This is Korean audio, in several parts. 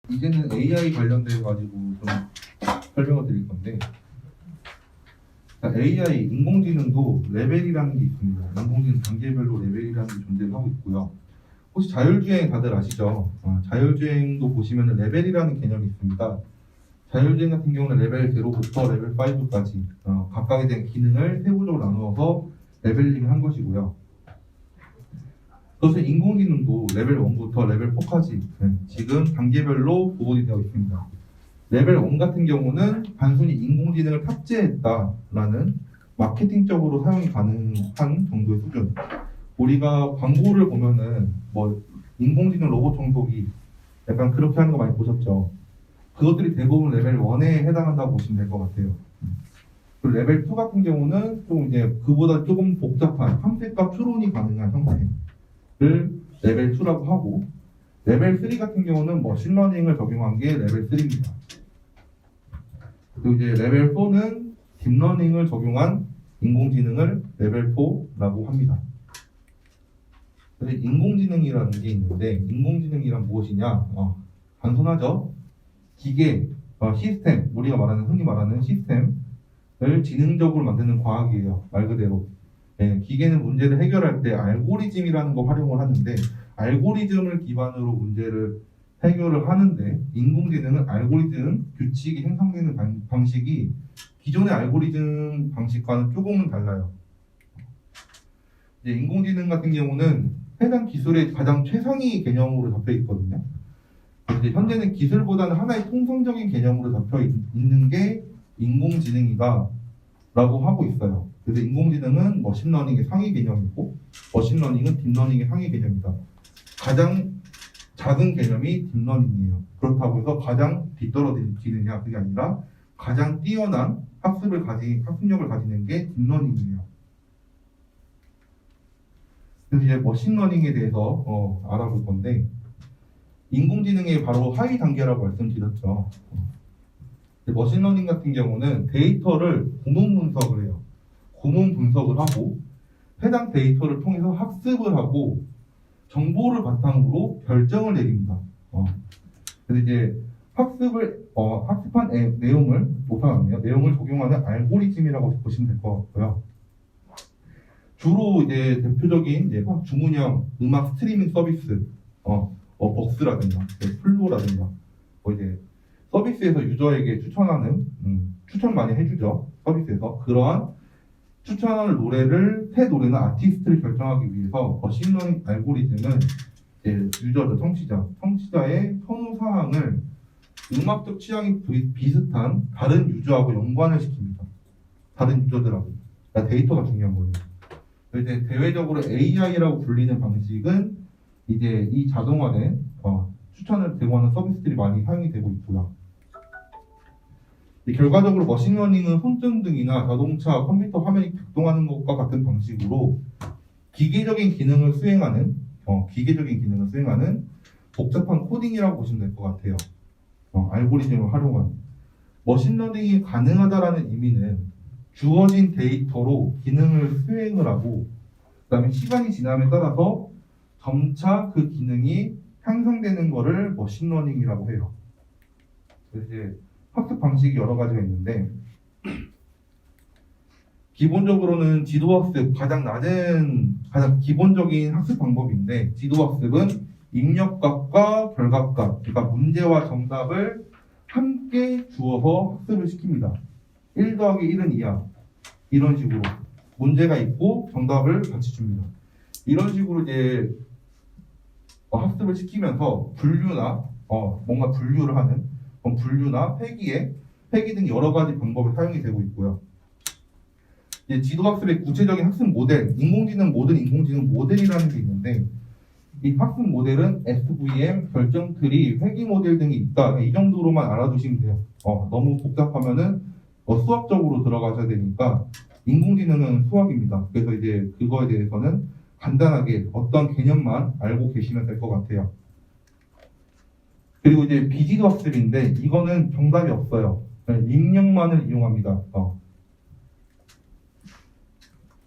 이제는 AI 관련돼 가지고 좀 설명을 드릴 건데, AI 인공지능도 레벨이라는 게 있습니다. 인공지능 단계별로 레벨이라는 게 존재를 하고 있고요. 혹시 자율주행 다들 아시죠? 자율주행도 보시면 레벨이라는 개념이 있습니다. 자율주행 같은 경우는 레벨 0부터 레벨 5까지 각각에 대한 기능을 세부적으로 나누어서 레벨링을 한 것이고요. 그래서 인공지능도 레벨 1부터 레벨 4까지 지금 단계별로 구분이 되어 있습니다. 레벨 1 같은 경우는 단순히 인공지능을 탑재했다라는 마케팅적으로 사용이 가능한 정도의 수준. 우리가 광고를 보면은 뭐 인공지능 로봇 청소기 약간 그렇게 하는 거 많이 보셨죠? 그것들이 대부분 레벨 1에 해당한다고 보시면 될 것 같아요. 그리고 레벨 2 같은 경우는 좀 이제 그보다 조금 복잡한 함색과 추론이 가능한 형태를 레벨 2라고 하고, 레벨 3 같은 경우는 머신러닝을 적용한 게 레벨 3입니다. 그리고 이제 레벨 4는 딥러닝을 적용한 인공지능을 레벨 4라고 합니다. 그래서 인공지능이라는 게 있는데, 인공지능이란 무엇이냐? 단순하죠. 기계, 시스템, 우리가 흔히 말하는 시스템을 지능적으로 만드는 과학이에요. 말 그대로. 기계는 문제를 해결할 때 알고리즘이라는 거 활용을 하는데, 알고리즘을 기반으로 문제를 해결을 하는데, 인공지능은 알고리즘 규칙이 형성되는 방식이 기존의 알고리즘 방식과는 조금은 달라요. 이제 인공지능 같은 경우는 해당 기술의 가장 최상위 개념으로 잡혀 있거든요. 이제 현재는 기술보다는 하나의 통상적인 개념으로 잡혀 있는 게 인공지능이다 라고 하고 있어요. 그래서 인공지능은 머신러닝의 상위 개념이고, 머신러닝은 딥러닝의 상위 개념이다. 가장 작은 개념이 딥러닝이에요. 그렇다고 해서 가장 뒤떨어지느냐, 그게 아니라 가장 뛰어난 학습력을 가지는 게 딥러닝이에요. 그래서 이제 머신러닝에 대해서 알아볼 건데, 인공지능의 바로 하위 단계라고 말씀드렸죠. 머신러닝 같은 경우는 데이터를 구문 분석을 해요. 구문 분석을 하고 해당 데이터를 통해서 학습을 하고 정보를 바탕으로 결정을 내립니다. 그래서 이제 학습한 내용을 적용하는 알고리즘이라고 보시면 될 것 같고요. 주로 이제 대표적인 주문형 음악 스트리밍 서비스, 벅스라든가 플로라든가 이제 서비스에서 유저에게 추천 많이 해주죠. 서비스에서 그러한 추천할 새 노래나 아티스트를 결정하기 위해서 머신러닝 알고리즘은 유저죠, 청취자의 선호 사항을 음악적 취향이 비슷한 다른 유저하고 연관을 시킵니다. 다른 유저들하고. 그러니까 데이터가 중요한 거예요. 이제 대외적으로 AI라고 불리는 방식은 이제 이 자동화된 추천을 제공하는 서비스들이 많이 사용이 되고 있고요. 결과적으로 머신러닝은 손전등이나 자동차, 컴퓨터 화면이 작동하는 것과 같은 방식으로 기계적인 기능을 수행하는 복잡한 코딩이라고 보시면 될 것 같아요. 알고리즘을 활용한. 머신러닝이 가능하다라는 의미는 주어진 데이터로 기능을 수행을 하고, 그다음에 시간이 지남에 따라서 점차 그 기능이 향상되는 것을 머신러닝이라고 해요. 그래서 이제 학습 방식이 여러 가지가 있는데, 기본적으로는 지도학습, 가장 기본적인 학습 방법인데, 지도학습은 입력값과 결과값, 그러니까 문제와 정답을 함께 주어서 학습을 시킵니다. 1 더하기 1은 2야. 이런 식으로 문제가 있고 정답을 같이 줍니다. 이런 식으로 이제 학습을 시키면서 분류나 뭔가 분류를 하는 분류나 회기 등 여러 가지 방법이 사용이 되고 있고요. 이제 지도학습의 구체적인 학습 모델, 모든 인공지능 모델이라는 게 있는데, 이 학습 모델은 SVM, 결정트리, 회기 모델 등이 있다. 이 정도로만 알아두시면 돼요. 너무 복잡하면은 수학적으로 들어가셔야 되니까, 인공지능은 수학입니다. 그래서 이제 그거에 대해서는 간단하게 어떤 개념만 알고 계시면 될 것 같아요. 그리고 이제 비지도 학습인데, 이거는 정답이 없어요. 입력만을 이용합니다.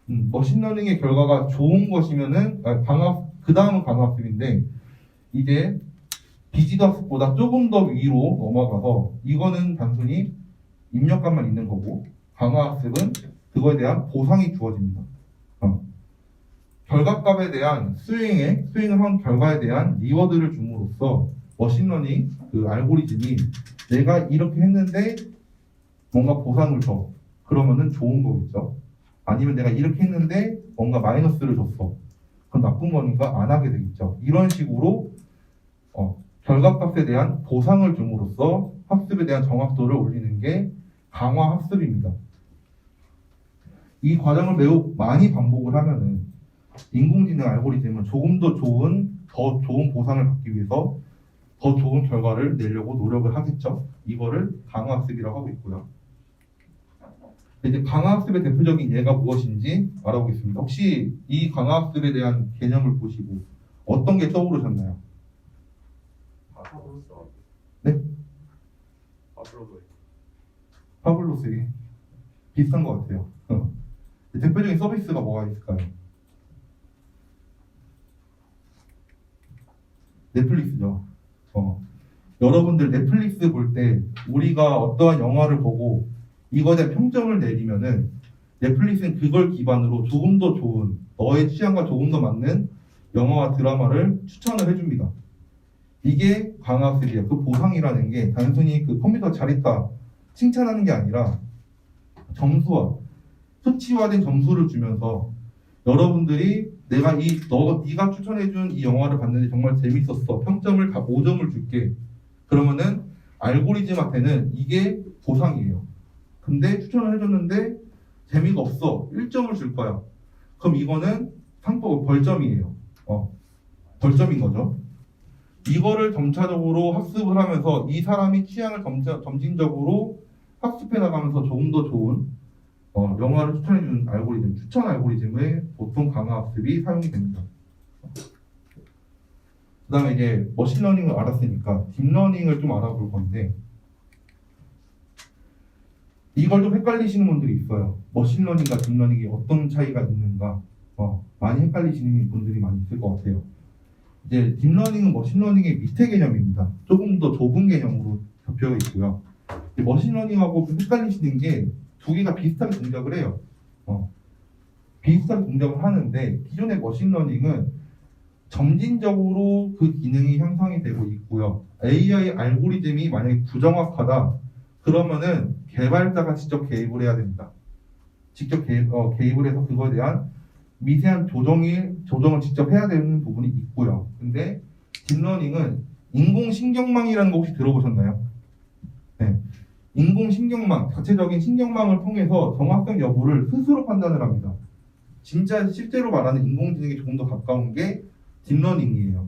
머신러닝의 결과가 좋은 것이면은 그 다음은 강학습인데, 이제 비지도 학습보다 조금 더 위로 넘어가서 이거는 단순히 입력값만 있는 거고 강화 학습은 그거에 대한 보상이 주어집니다. 결과값에 대한 수행을 한 결과에 대한 리워드를 줌으로써 머신러닝 그 알고리즘이 내가 이렇게 했는데 뭔가 보상을 줘. 그러면은 좋은 거겠죠. 아니면 내가 이렇게 했는데 뭔가 마이너스를 줬어. 그럼 나쁜 거니까 안 하게 되겠죠. 이런 식으로 결과값에 대한 보상을 줌으로써 학습에 대한 정확도를 올리는 게 강화 학습입니다. 이 과정을 매우 많이 반복을 하면은 인공지능 알고리즘은 조금 더 좋은 보상을 받기 위해서 더 좋은 결과를 내려고 노력을 하겠죠. 이거를 강화학습이라고 하고 있고요. 이제 강화학습의 대표적인 예가 무엇인지 알아보겠습니다. 혹시 이 강화학습에 대한 개념을 보시고 어떤 게 떠오르셨나요? 네? 파블로스에 비슷한 것 같아요. 대표적인 서비스가 뭐가 있을까요? 넷플릭스죠. 여러분들 넷플릭스 볼 때 우리가 어떠한 영화를 보고 이거에 대한 평점을 내리면은 넷플릭스는 그걸 기반으로 조금 더 좋은 너의 취향과 조금 더 맞는 영화와 드라마를 추천을 해줍니다. 이게 강화학습이에요. 그 보상이라는 게 단순히 그 컴퓨터 잘했다 칭찬하는 게 아니라 점수와 수치화된 점수를 주면서 여러분들이 네가 추천해준 이 영화를 봤는데 정말 재밌었어. 평점을 다 5점을 줄게. 그러면은 알고리즘한테는 이게 보상이에요. 근데 추천을 해줬는데 재미가 없어. 1점을 줄 거야. 그럼 이거는 벌점이에요. 벌점인 거죠. 이거를 점차적으로 학습을 하면서 이 사람이 취향을 점진적으로 학습해 나가면서 조금 더 좋은 영화를 추천해주는 알고리즘, 추천 알고리즘의 보통 강화 학습이 사용이 됩니다. 그 다음에 이제 머신러닝을 알았으니까 딥러닝을 좀 알아볼 건데 이걸 좀 헷갈리시는 분들이 있어요. 머신러닝과 딥러닝이 어떤 차이가 있는가 많이 헷갈리시는 분들이 많이 있을 것 같아요. 이제 딥러닝은 머신러닝의 밑에 개념입니다. 조금 더 좁은 개념으로 겹쳐 있고요. 머신러닝하고 좀 헷갈리시는 게 두 개가 비슷하게 동작을 해요. 비슷하게 동작을 하는데 기존의 머신러닝은 점진적으로 그 기능이 향상이 되고 있고요. AI 알고리즘이 만약에 부정확하다 그러면은 개발자가 직접 개입을 해야 됩니다. 직접 개입을 해서 그거에 대한 미세한 조정을 직접 해야 되는 부분이 있고요. 근데 딥러닝은 인공신경망이라는 거 혹시 들어보셨나요? 네. 인공신경망, 자체적인 신경망을 통해서 정확성 여부를 스스로 판단을 합니다. 진짜 실제로 말하는 인공지능에 조금 더 가까운 게 딥러닝이에요.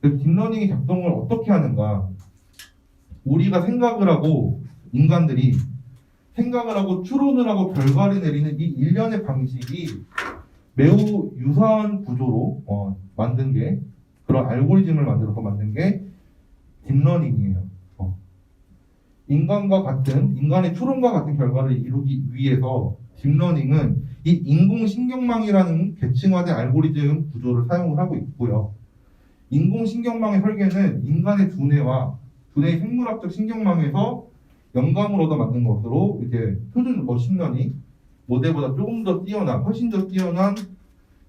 딥러닝이 작동을 어떻게 하는가? 우리가 생각을 하고 인간들이 생각을 하고 추론을 하고 결과를 내리는 이 일련의 방식이 매우 유사한 구조로 만든 게 그런 알고리즘을 만들어서 만든 게 딥러닝이에요. 인간의 추론과 같은 결과를 이루기 위해서 딥러닝은 이 인공신경망이라는 계층화된 알고리즘 구조를 사용을 하고 있고요. 인공신경망의 설계는 인간의 두뇌의 생물학적 신경망에서 영감을 얻어 만든 것으로 이제 표준 머신러닝 모델보다 조금 더 훨씬 더 뛰어난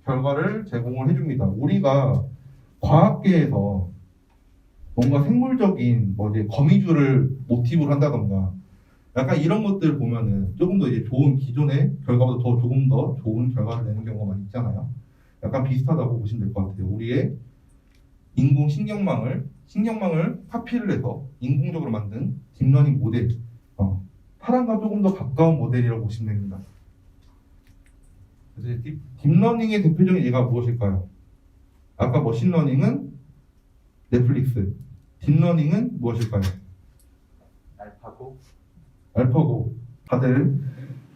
결과를 제공을 해줍니다. 우리가 과학계에서 뭔가 생물적인 거미줄을 모티브로 한다던가 약간 이런 것들 보면은 조금 더 이제 기존의 결과보다 조금 더 좋은 결과를 내는 경우가 많이 있잖아요. 약간 비슷하다고 보시면 될 것 같아요. 우리의 신경망을 카피를 해서 인공적으로 만든 딥러닝 모델, 사람과 조금 더 가까운 모델이라고 보시면 됩니다. 그래서 딥러닝의 대표적인 예가 무엇일까요? 아까 머신러닝은 넷플릭스, 딥러닝은 무엇일까요? 알파고. 다들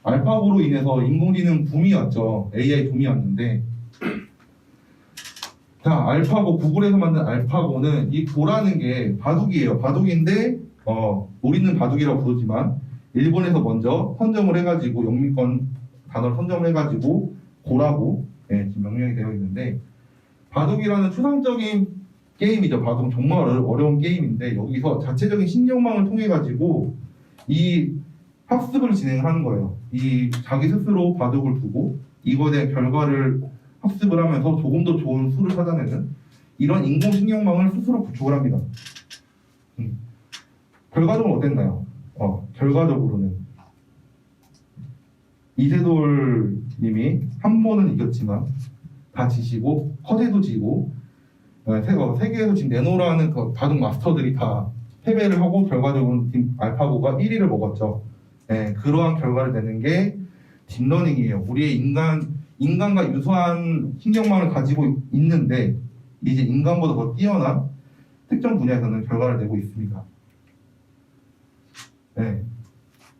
알파고로 인해서 인공지능 붐이 왔죠. AI 붐이 왔는데 자, 구글에서 만든 알파고는 이 고라는 게 바둑이에요. 바둑인데 우리는 바둑이라고 부르지만 일본에서 먼저 선점을 해가지고 영미권 단어를 선점을 해가지고 고라고 지금 명명이 되어 있는데 바둑이라는 추상적인 게임이죠. 바둑은 정말 어려운 게임인데 여기서 자체적인 신경망을 통해 가지고 이 학습을 진행하는 거예요. 이 자기 스스로 바둑을 두고 이거에 대한 결과를 학습을 하면서 조금 더 좋은 수를 찾아내는 이런 인공신경망을 스스로 구축을 합니다. 결과적으로 어땠나요? 결과적으로는 이세돌 님이 한 번은 이겼지만 다 지시고 허재도 지고 세계에서 지금 내노라는 그 바둑 마스터들이 다 패배를 하고 결과적으로 팀 알파고가 1위를 먹었죠. 네, 그러한 결과를 내는 게 딥러닝이에요. 우리의 인간과 유사한 신경망을 가지고 있는데 이제 인간보다 더 뛰어난 특정 분야에서는 결과를 내고 있습니다. 네,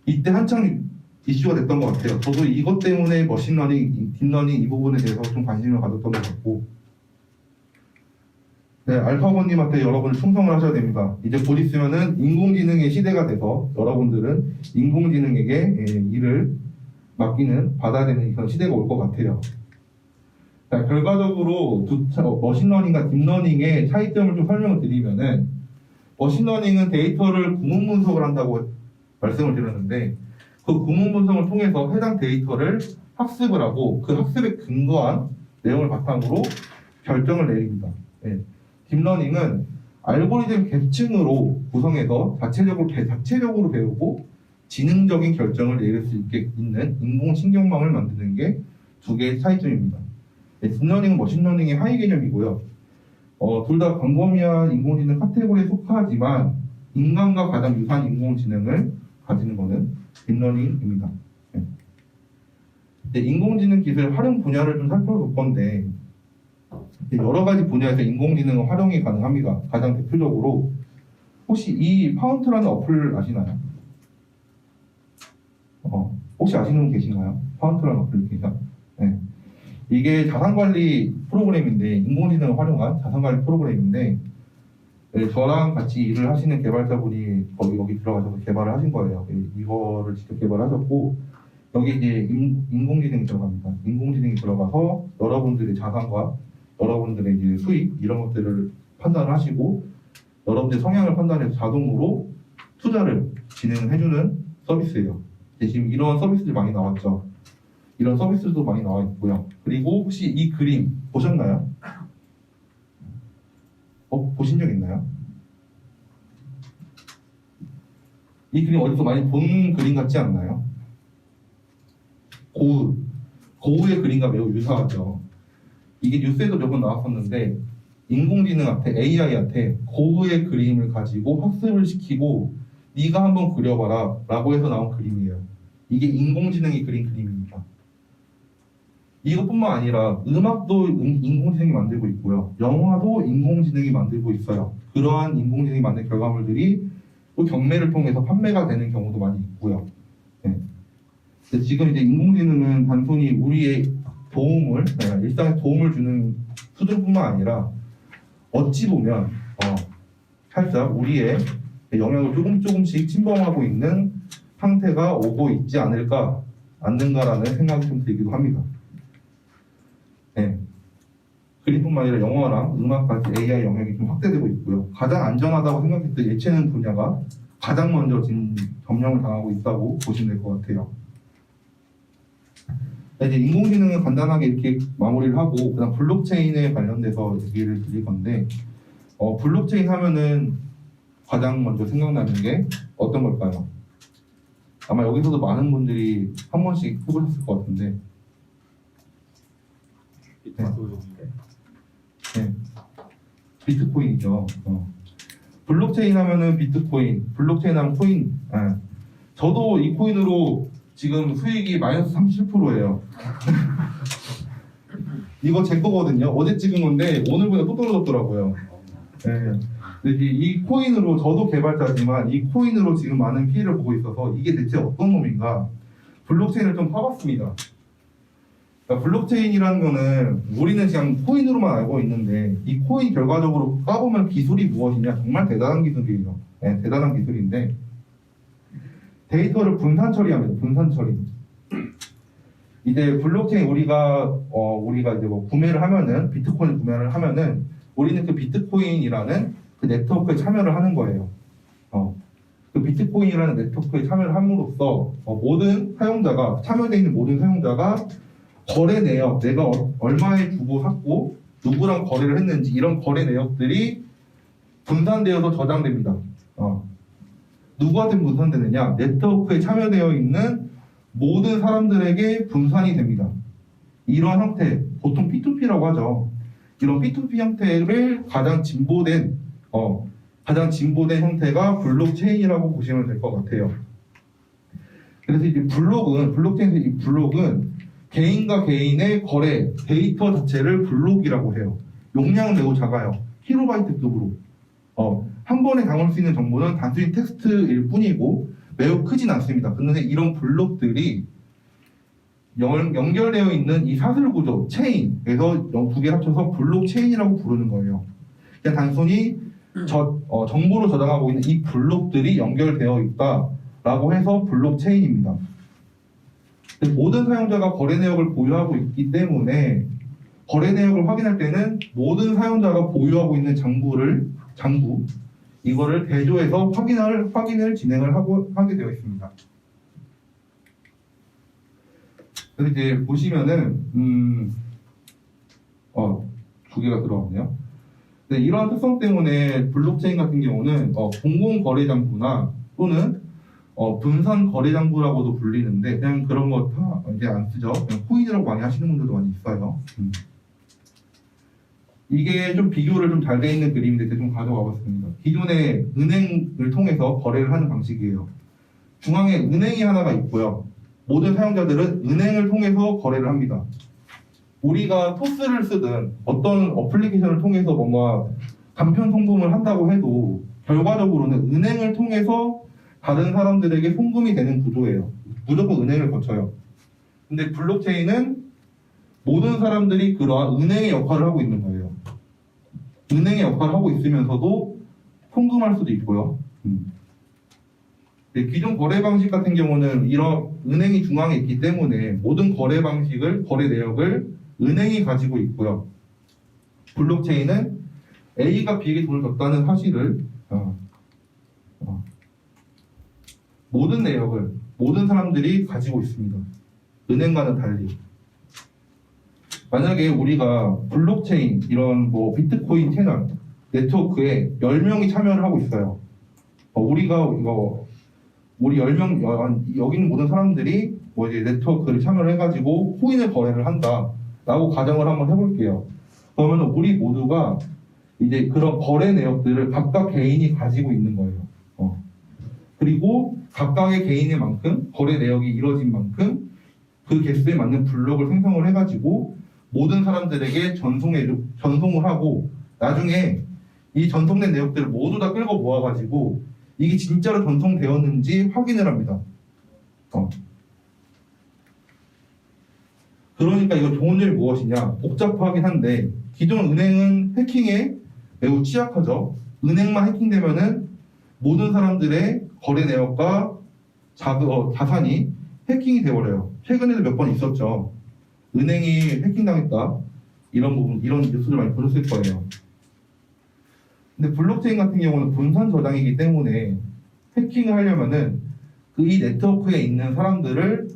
이때 한창 이슈가 됐던 것 같아요. 저도 이것 때문에 머신러닝, 딥러닝 이 부분에 대해서 좀 관심을 가졌던 것 같고, 네, 알파고님한테 여러분 충성을 하셔야 됩니다. 이제 곧 있으면은 인공지능의 시대가 돼서 여러분들은 인공지능에게 일을 맡기는 받아야 되는 그런 시대가 올 것 같아요. 자, 결과적으로 머신러닝과 딥러닝의 차이점을 좀 설명을 드리면은 머신러닝은 데이터를 구문 분석을 한다고 말씀을 드렸는데 그 구문 분석을 통해서 해당 데이터를 학습을 하고 그 학습에 근거한 내용을 바탕으로 결정을 내립니다. 네. 딥러닝은 알고리즘 계층으로 구성해서 자체적으로 배우고 지능적인 결정을 내릴 수 있게 있는 인공신경망을 만드는 게 두 개의 차이점입니다. 네, 딥러닝은 머신러닝의 하위 개념이고요. 둘 다 광범위한 인공지능 카테고리에 속하지만 인간과 가장 유사한 인공지능을 가지는 것은 딥러닝입니다. 네. 네, 인공지능 기술 활용 분야를 좀 살펴볼 건데 여러 가지 분야에서 인공지능은 활용이 가능합니다. 가장 대표적으로 혹시 이 파운트라는 어플 아시나요? 혹시 아시는 분 계신가요? 파운트라는 어플리케이션? 네. 이게 자산관리 프로그램인데 인공지능을 활용한 자산관리 프로그램인데 네, 저랑 같이 일을 하시는 개발자분이 여기 들어가셔서 개발을 하신 거예요. 이거를 직접 개발하셨고 여기 이제 인공지능이 들어갑니다. 인공지능이 들어가서 여러분들의 자산과 여러분들의 이제 수익 이런 것들을 판단을 하시고 여러분들의 성향을 판단해서 자동으로 투자를 진행해주는 서비스예요. 지금 이런 서비스들이 많이 나왔죠. 이런 서비스도 많이 나와 있고요. 그리고 혹시 이 그림 보셨나요? 보신 적 있나요? 이 그림 어디서 많이 본 그림 같지 않나요? 고우의 그림과 매우 유사하죠. 이게 뉴스에도 몇 번 나왔었는데 인공지능한테 AI한테 고우의 그림을 가지고 학습을 시키고 네가 한번 그려봐라 라고 해서 나온 그림이에요. 이게 인공지능이 그린 그림입니다. 이것뿐만 아니라 음악도 인공지능이 만들고 있고요. 영화도 인공지능이 만들고 있어요. 그러한 인공지능이 만든 결과물들이 또 경매를 통해서 판매가 되는 경우도 많이 있고요. 네. 지금 이제 인공지능은 단순히 우리의 도움을, 일상에 도움을 주는 수준뿐만 아니라 어찌 보면 살짝 우리의 영향을 조금씩 침범하고 있는 상태가 오고 있지 않는가라는 생각이 좀 들기도 합니다. 네. 그림뿐만 아니라 영화랑 음악까지 AI 영역이 좀 확대되고 있고요. 가장 안전하다고 생각했던 예체능 분야가 가장 먼저 지금 점령을 당하고 있다고 보시면 될 것 같아요. 이제 인공지능은 간단하게 이렇게 마무리를 하고 그다음 블록체인에 관련돼서 얘기를 드릴 건데 블록체인 하면은 가장 먼저 생각나는 게 어떤 걸까요? 아마 여기서도 많은 분들이 한 번씩 해보셨을 것 같은데 네. 비트코인이죠. 블록체인 하면은 비트코인, 블록체인 하면 코인. 저도 이 코인으로 지금 수익이 마이너스 37%예요. 이거 제 거거든요. 어제 찍은 건데 오늘보다 또 떨어졌더라고요. 네. 근데 이 코인으로 저도 개발자지만 이 코인으로 지금 많은 피해를 보고 있어서 이게 대체 어떤 놈인가 블록체인을 좀 파봤습니다. 그러니까 블록체인이라는 거는 우리는 그냥 코인으로만 알고 있는데 이 코인 결과적으로 까보면 기술이 무엇이냐 정말 대단한 기술이에요. 네, 대단한 기술인데 데이터를 분산 처리합니다. 분산 처리. 이제 블록체인 우리가 이제 뭐 구매를 하면은 비트코인 구매를 하면은 우리는 그 비트코인이라는 그 네트워크에 참여를 하는 거예요. 그 비트코인이라는 네트워크에 참여를 함으로써 모든 사용자가 참여되어 있는 모든 사용자가 거래 내역, 내가 얼마에 주고 샀고 누구랑 거래를 했는지 이런 거래 내역들이 분산되어서 저장됩니다. 누구한테 분산되느냐? 네트워크에 참여되어 있는 모든 사람들에게 분산이 됩니다. 이런 형태, 보통 P2P라고 하죠. 이런 P2P 형태를 가장 진보된 형태가 블록체인이라고 보시면 될 것 같아요. 그래서 이제 블록체인에서 이 블록은 개인과 개인의 거래 데이터 자체를 블록이라고 해요. 용량은 매우 작아요. 킬로바이트급으로. 한 번에 담을 수 있는 정보는 단순히 텍스트일 뿐이고 매우 크진 않습니다. 그런데 이런 블록들이 연결되어 있는 이 사슬 구조, 체인에서 두 개를 합쳐서 블록체인이라고 부르는 거예요. 그냥 단순히 정보를 저장하고 있는 이 블록들이 연결되어 있다라고 해서 블록체인입니다. 모든 사용자가 거래 내역을 보유하고 있기 때문에 거래 내역을 확인할 때는 모든 사용자가 보유하고 있는 장부 이거를 대조해서 확인을 진행을 하게 되어 있습니다. 그래서 이제 보시면은 두 개가 들어왔네요. 네, 이러한 특성 때문에 블록체인 같은 경우는 공공 거래 장부나 또는 분산 거래 장부라고도 불리는데 그냥 그런 거 다 이제 안 쓰죠. 그냥 코인이라고 많이 하시는 분들도 많이 있어요. 이게 좀 비교를 좀 잘 돼 있는 그림인데 제가 좀 가져와 봤습니다. 기존의 은행을 통해서 거래를 하는 방식이에요. 중앙에 은행이 하나가 있고요. 모든 사용자들은 은행을 통해서 거래를 합니다. 우리가 토스를 쓰든 어떤 어플리케이션을 통해서 뭔가 간편 송금을 한다고 해도 결과적으로는 은행을 통해서 다른 사람들에게 송금이 되는 구조예요. 무조건 은행을 거쳐요. 근데 블록체인은 모든 사람들이 그러한 은행의 역할을 하고 있는 거예요. 은행의 역할을 하고 있으면서도 송금할 수도 있고요. 기존 거래 방식 같은 경우는 이런 은행이 중앙에 있기 때문에 모든 거래 내역을 은행이 가지고 있고요. 블록체인은 A가 B에게 돈을 줬다는 사실을 모든 내역을 모든 사람들이 가지고 있습니다. 은행과는 달리. 만약에 우리가 블록체인 이런 비트코인 채널 네트워크에 10명이 참여를 하고 있어요. 우리 10명 여기 있는 모든 사람들이 이제 네트워크를 참여를 해가지고 코인을 거래를 한다라고 가정을 한번 해볼게요. 그러면 우리 모두가 이제 그런 거래 내역들을 각각 개인이 가지고 있는 거예요. 그리고 각각의 개인의 만큼 거래 내역이 이루어진 만큼 그 개수에 맞는 블록을 생성을 해가지고 모든 사람들에게 전송을 하고 나중에 이 전송된 내역들을 모두 다 끌고 모아가지고 이게 진짜로 전송되었는지 확인을 합니다. 그러니까 이거 좋은 점이 무엇이냐? 복잡하긴 한데 기존 은행은 해킹에 매우 취약하죠. 은행만 해킹되면은 모든 사람들의 거래 내역과 자산이 해킹이 되어버려요. 최근에도 몇 번 있었죠. 은행이 해킹당했다. 이런 뉴스를 많이 보셨을 거예요. 근데 블록체인 같은 경우는 분산 저장이기 때문에 해킹을 하려면은 이 네트워크에 있는 사람들을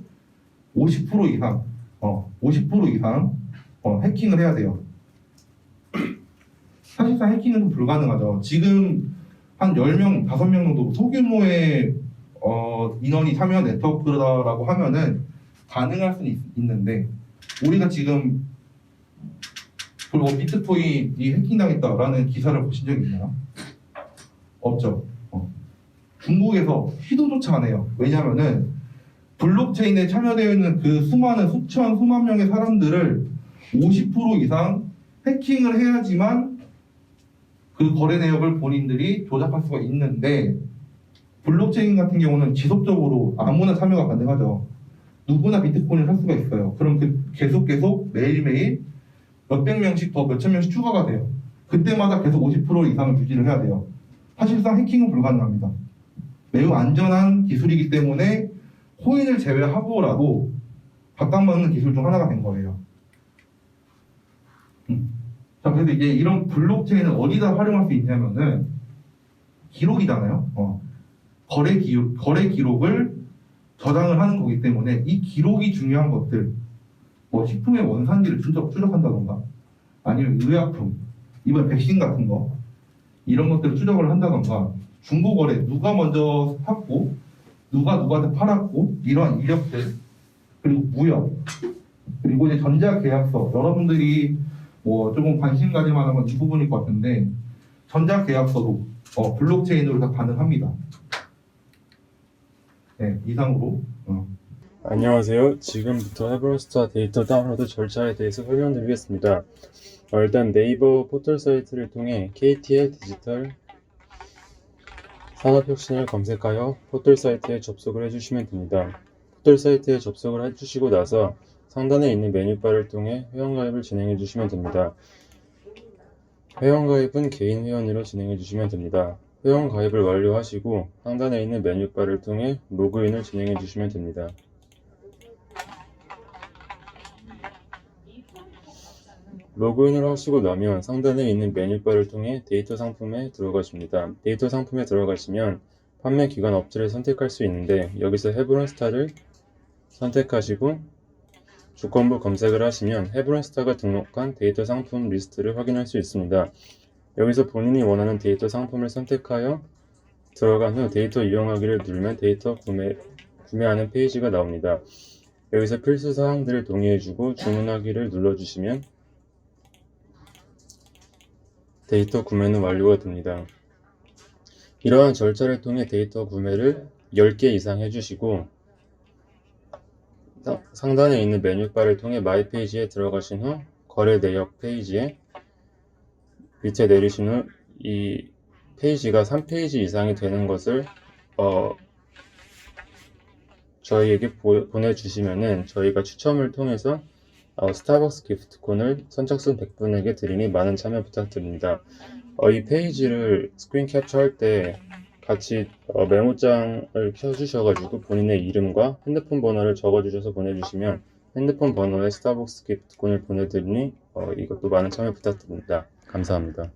50% 이상 해킹을 해야 돼요. 사실상 해킹은 좀 불가능하죠. 지금 한 10명, 5명 정도 소규모의 인원이 참여한 네트워크라고 하면은 가능할 수는 있는데 우리가 지금 비트코인이 해킹당했다라는 기사를 보신 적 있나요? 없죠. 중국에서 시도조차 안 해요. 왜냐하면은 블록체인에 참여되어 있는 그 수만 명의 사람들을 50% 이상 해킹을 해야지만 그 거래 내역을 본인들이 조작할 수가 있는데 블록체인 같은 경우는 지속적으로 아무나 참여가 가능하죠. 누구나 비트코인을 살 수가 있어요. 그럼 계속 매일매일 몇백 명씩 더 몇천 명씩 추가가 돼요. 그때마다 계속 50% 이상을 유지를 해야 돼요. 사실상 해킹은 불가능합니다. 매우 안전한 기술이기 때문에 코인을 제외하고라도 각광받는 기술 중 하나가 된 거예요. 자, 그래서 이제 이런 블록체인을 어디다 활용할 수 있냐면은 기록이잖아요. 거래 기록을 저장을 하는 거기 때문에 이 기록이 중요한 것들, 뭐 식품의 원산지를 추적한다던가, 아니면 의약품, 이번 백신 같은 거 이런 것들을 추적을 한다던가, 중고거래 누가 먼저 샀고 누가 누구한테 팔았고 이러한 이력들, 그리고 무역, 그리고 이제 전자계약서, 여러분들이 뭐 조금 관심 가질 만한 건 이 부분일 것 같은데 전자계약서도 블록체인으로 다 가능합니다. 네, 이상으로 안녕하세요. 지금부터 헤브론스타 데이터 다운로드 절차에 대해서 설명드리겠습니다. 일단 네이버 포털 사이트를 통해 KTL 디지털 산업혁신을 검색하여 포털 사이트에 접속을 해주시면 됩니다. 포털 사이트에 접속을 해주시고 나서 상단에 있는 메뉴바를 통해 회원가입을 진행해 주시면 됩니다. 회원가입은 개인 회원으로 진행해 주시면 됩니다. 회원가입을 완료하시고 상단에 있는 메뉴바를 통해 로그인을 진행해 주시면 됩니다. 로그인을 하시고 나면 상단에 있는 메뉴바를 통해 데이터 상품에 들어가십니다. 데이터 상품에 들어가시면 판매 기관 업체를 선택할 수 있는데 여기서 헤브론스타를 선택하시고 조건부 검색을 하시면 헤브론스타가 등록한 데이터 상품 리스트를 확인할 수 있습니다. 여기서 본인이 원하는 데이터 상품을 선택하여 들어간 후 데이터 이용하기를 누르면 데이터 구매하는 페이지가 나옵니다. 여기서 필수 사항들을 동의해주고 주문하기를 눌러주시면 데이터 구매는 완료가 됩니다. 이러한 절차를 통해 데이터 구매를 10개 이상 해주시고 상단에 있는 메뉴바를 통해 마이 페이지에 들어가신 후 거래 내역 페이지에 밑에 내리신 후 이 페이지가 3페이지 이상이 되는 것을 저희에게 보내주시면은 저희가 추첨을 통해서 스타벅스 기프트콘을 선착순 100분에게 드리니 많은 참여 부탁드립니다. 이 페이지를 스크린 캡처할 때 같이 메모장을 켜주셔가지고 본인의 이름과 핸드폰 번호를 적어주셔서 보내주시면 핸드폰 번호에 스타벅스 기프트콘을 보내드리니 이것도 많은 참여 부탁드립니다. 감사합니다.